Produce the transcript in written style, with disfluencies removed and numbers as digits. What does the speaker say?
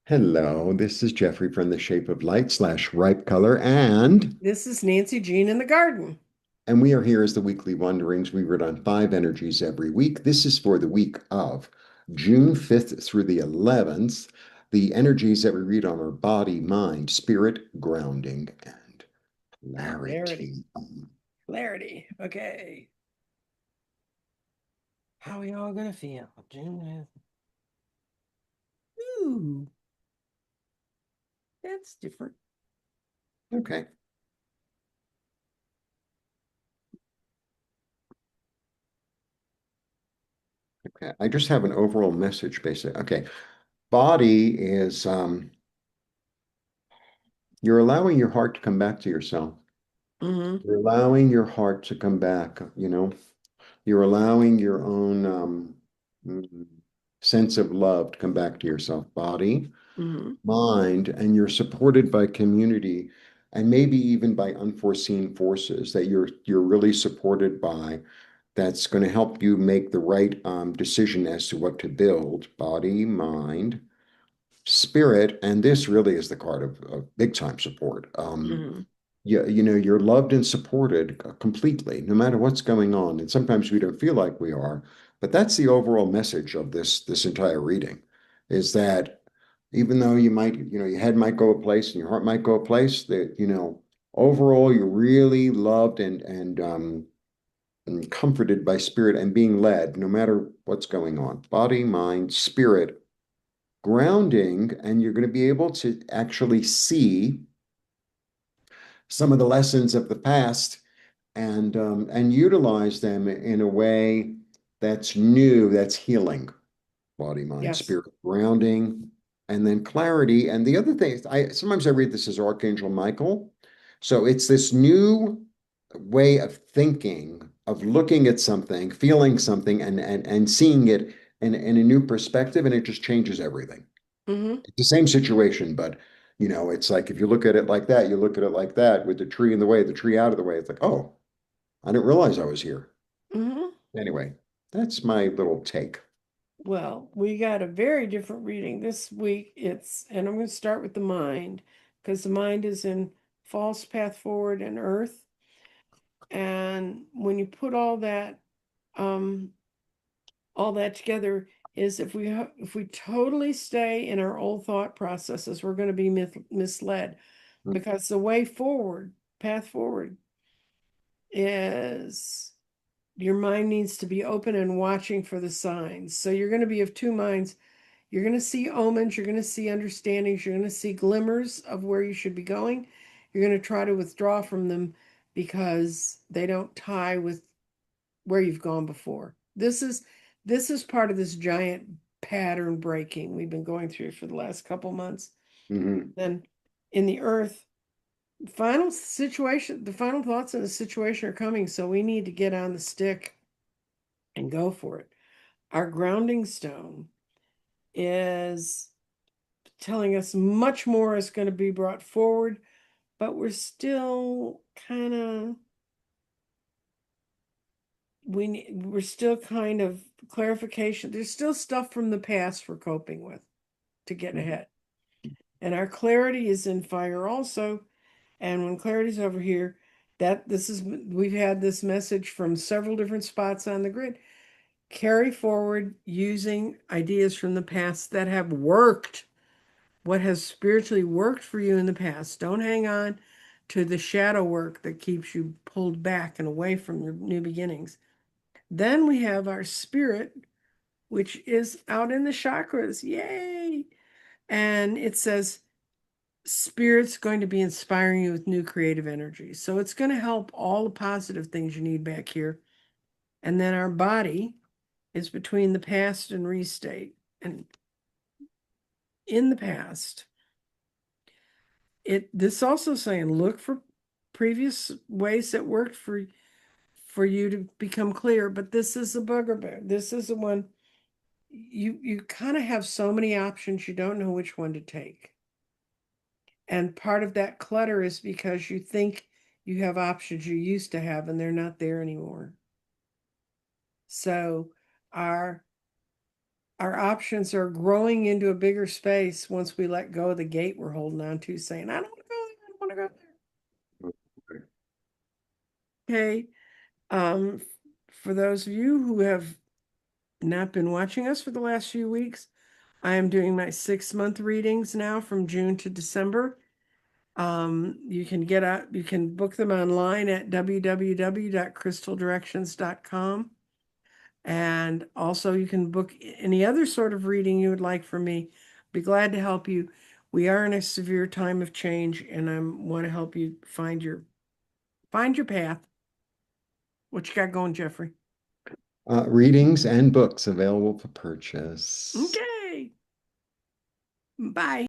Hello, this is Jeffrey from The Shape of Light slash Ripe Color, This is Nancy Jean in the garden. and we are here as the Weekly Wanderings. We read on five energies every week. This is for the week of June 5th through the 11th. The energies that we read on are body, mind, spirit, grounding, and Clarity. clarity. Clarity. Okay. How are we all gonna feel? Ooh, that's different. Okay. Okay. I just have an overall message, basically. Okay. Body is you're allowing your heart to come back to yourself. Mm-hmm. You're allowing your heart to come back. You're allowing your own mm, sense of love to come back to yourself, body, Mm-hmm. mind, and you're supported by community and maybe even by unforeseen forces that you're really supported by that's going to help you make the right decision as to what to build, body, mind, spirit, and this really is the card of big time support. Mm-hmm. You're loved and supported completely, no matter what's going on. And sometimes we don't feel like we are, but that's the overall message of this entire reading, is that even though your head might go a place and your heart might go a place, that overall you're really loved and comforted by spirit and being led, no matter what's going on, body, mind, spirit, grounding, and you're going to be able to actually see some of the lessons of the past and utilize them in a way that's new, that's healing, body, mind, Yes. spirit, grounding, and then clarity. And the other thing is, I sometimes I read this as Archangel Michael. So it's this new way of thinking, of looking at something, feeling something, and seeing it in a new perspective, and it just changes everything. Mm-hmm. It's the same situation, but it's like if you look at it like that, you look at it like that with the tree in the way, the tree out of the way. It's like, oh, I didn't realize I was here. Mm-hmm. Anyway, that's my little take. Well, we got a very different reading this week. And I'm going to start with the mind because the mind is in false path forward and earth. And when you put um, all that together is if we totally stay in our old thought processes, we're going to be misled because the way forward, path forward, is your mind needs to be open and watching for the signs. So you're going to be of two minds. You're going to see omens, you're going to see understandings, you're going to see glimmers of where you should be going. You're going to try to withdraw from them because they don't tie with where you've gone before. This is part of this giant pattern breaking we've been going through for the last couple months. Hmm. Then in the earth, the final thoughts in the situation are coming, so we need to get on the stick and go for it. Our grounding stone is telling us much more is going to be brought forward, but we're still kind of clarification. There's still stuff from the past we're coping with to get ahead. And our clarity is in fire also. And when clarity's over here, we've had this message from several different spots on the grid. Carry forward using ideas from the past that have worked. What has spiritually worked for you in the past. Don't hang on to the shadow work that keeps you pulled back and away from your new beginnings. Then we have our spirit, which is out in the chakras. Yay! And it says, Spirit's going to be inspiring you with new creative energy. So it's going to help all the positive things you need back here. And then our body is between the past and restate. And in the past, this also saying look for previous ways that worked for you to become clear. But this is a bugaboo. This is the one you kind of have so many options you don't know which one to take. And part of that clutter is because you think you have options you used to have and they're not there anymore. So our our options are growing into a bigger space once we let go of the gate we're holding on to, saying, I don't want to go there, I don't want to go Okay. there. Okay. For those of you who have not been watching us for the last few weeks, I am doing my 6-month readings now from June to December. You can book them online at www.crystaldirections.com. And also you can book any other sort of reading you would like from me. Be glad to help you. We are in a severe time of change, and I want to help you find your path. What you got going, Jeffrey? Readings and books available for purchase. Okay. Bye.